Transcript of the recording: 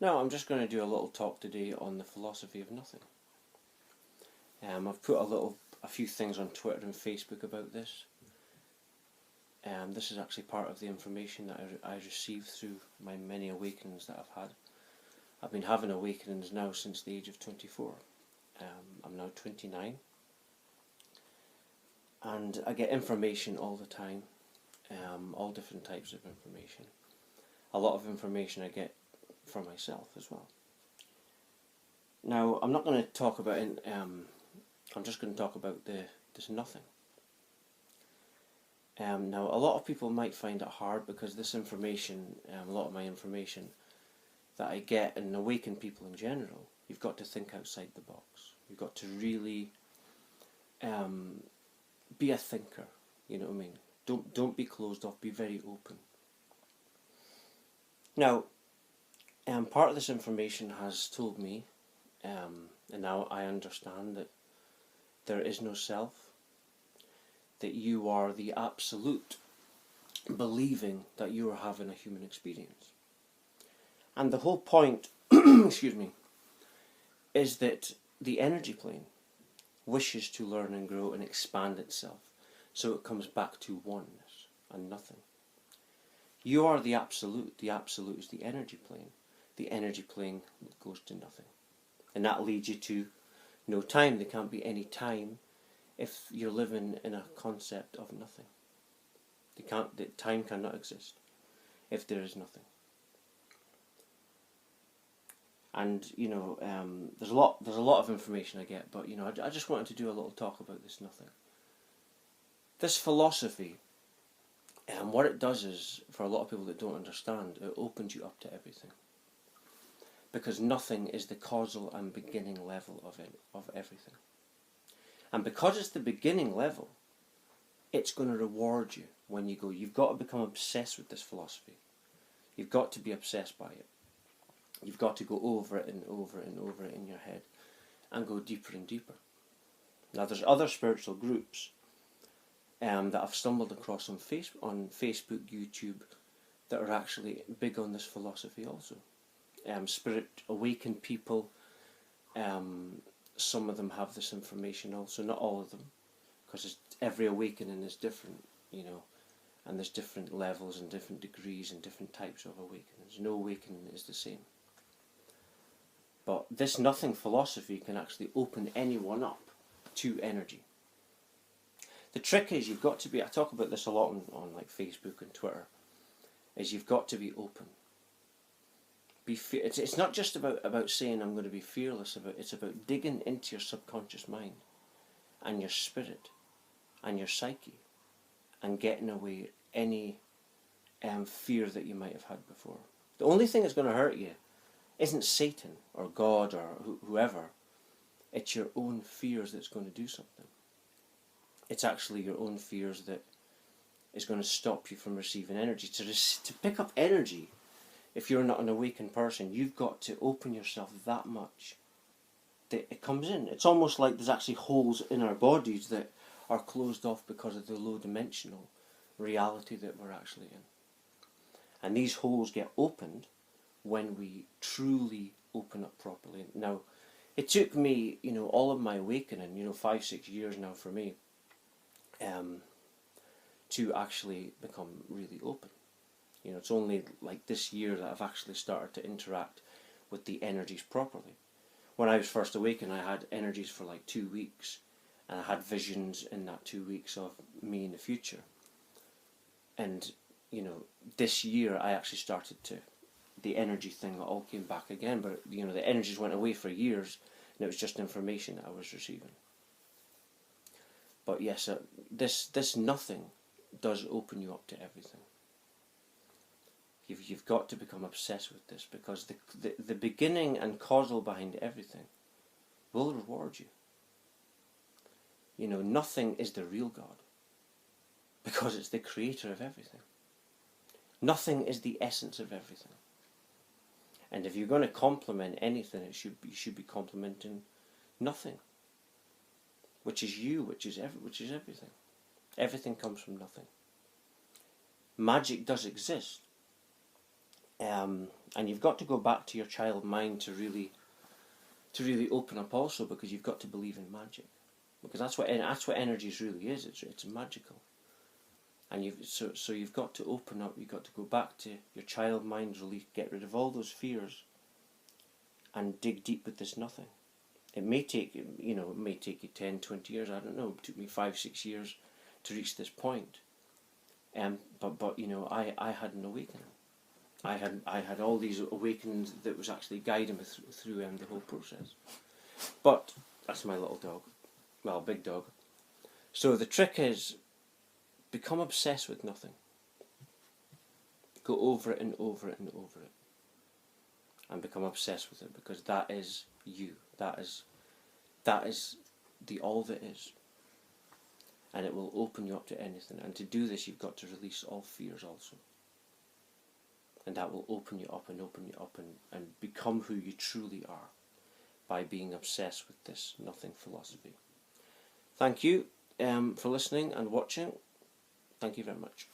Now, I'm just going to do a little talk today on the philosophy of nothing. I've put a few things on Twitter and Facebook about this. This is actually part of the information that I received through my many awakenings that I've had. I've been having awakenings now since the age of 24. I'm now 29. And I get information all the time, all different types of information. A lot of information I get for myself as well. Now, I'm not going to talk about I'm just going to talk about this nothing. Now, a lot of people might find it hard because this information, a lot of my information that I get and awaken people in general, you've got to think outside the box. You've got to really be a thinker. You know what I mean? Don't be closed off. Be very open. Now, part of this information has told me, and now I understand that there is no self, that you are the absolute, believing that you are having a human experience. And the whole point, excuse me, is that the energy plane wishes to learn and grow and expand itself, so it comes back to oneness and nothing. You are the absolute is the energy plane. The energy plane goes to nothing. And that leads you to no time. There can't be any time if you're living in a concept of nothing. The time cannot exist if there is nothing. And there's a lot of information I get, but I just wanted to do a little talk about this nothing. This philosophy, and what it does is, for a lot of people that don't understand, it opens you up to everything. Because nothing is the causal and beginning level of everything. And because it's the beginning level, it's going to reward you when you go. You've got to become obsessed with this philosophy. You've got to be obsessed by it. You've got to go over it and over it and over it in your head and go deeper and deeper. Now, there's other spiritual groups that I've stumbled across on Facebook, YouTube, that are actually big on this philosophy also. Spirit awakened people, some of them have this information also, not all of them, because every awakening is different, and there's different levels and different degrees and different types of awakenings. No awakening is the same. But this nothing philosophy can actually open anyone up to energy. The trick is you've got to be, I talk about this a lot on like Facebook and Twitter, is you've got to be open. It's not just about saying I'm going to be fearless, it's about digging into your subconscious mind and your spirit and your psyche and getting away any fear that you might have had before. The only thing that's going to hurt you isn't Satan or God or whoever. It's your own fears that's going to do something. It's actually your own fears that is going to stop you from receiving energy. To pick up energy, if you're not an awakened person, you've got to open yourself that much that it comes in. It's almost like there's actually holes in our bodies that are closed off because of the low-dimensional reality that we're actually in. And these holes get opened when we truly open up properly. Now, it took me, all of my awakening, 5-6 years now for me, to actually become really open. It's only like this year that I've actually started to interact with the energies properly. When I was first awakened, I had energies for like 2 weeks, and I had visions in that 2 weeks of me in the future. And, this year I actually started the energy thing all came back again, but, the energies went away for years, and it was just information that I was receiving. But yes, this nothing does open you up to everything. You've got to become obsessed with this, because the beginning and causal behind everything will reward you. Nothing is the real God, because it's the creator of everything. Nothing is the essence of everything. And if you're going to compliment anything, you should be complimenting nothing, which is you, which is everything. Everything comes from nothing. Magic does exist. And you've got to go back to your child mind to really open up also, because you've got to believe in magic, because that's what energies really is. It's magical. And so you've got to open up. You've got to go back to your child mind's relief, get rid of all those fears, and dig deep with this nothing. It may take you 10, 20 years. I don't know. It took me 5, 6 years to reach this point. But I had an awakening. I had all these awakenings that was actually guiding me through the whole process. But that's my little dog. Well, big dog. So the trick is, become obsessed with nothing. Go over it and over it and over it. And become obsessed with it, because that is you. That is the all that is. And it will open you up to anything. And to do this, you've got to release all fears also. And that will open you up and become who you truly are, by being obsessed with this nothing philosophy. Thank you for listening and watching. Thank you very much.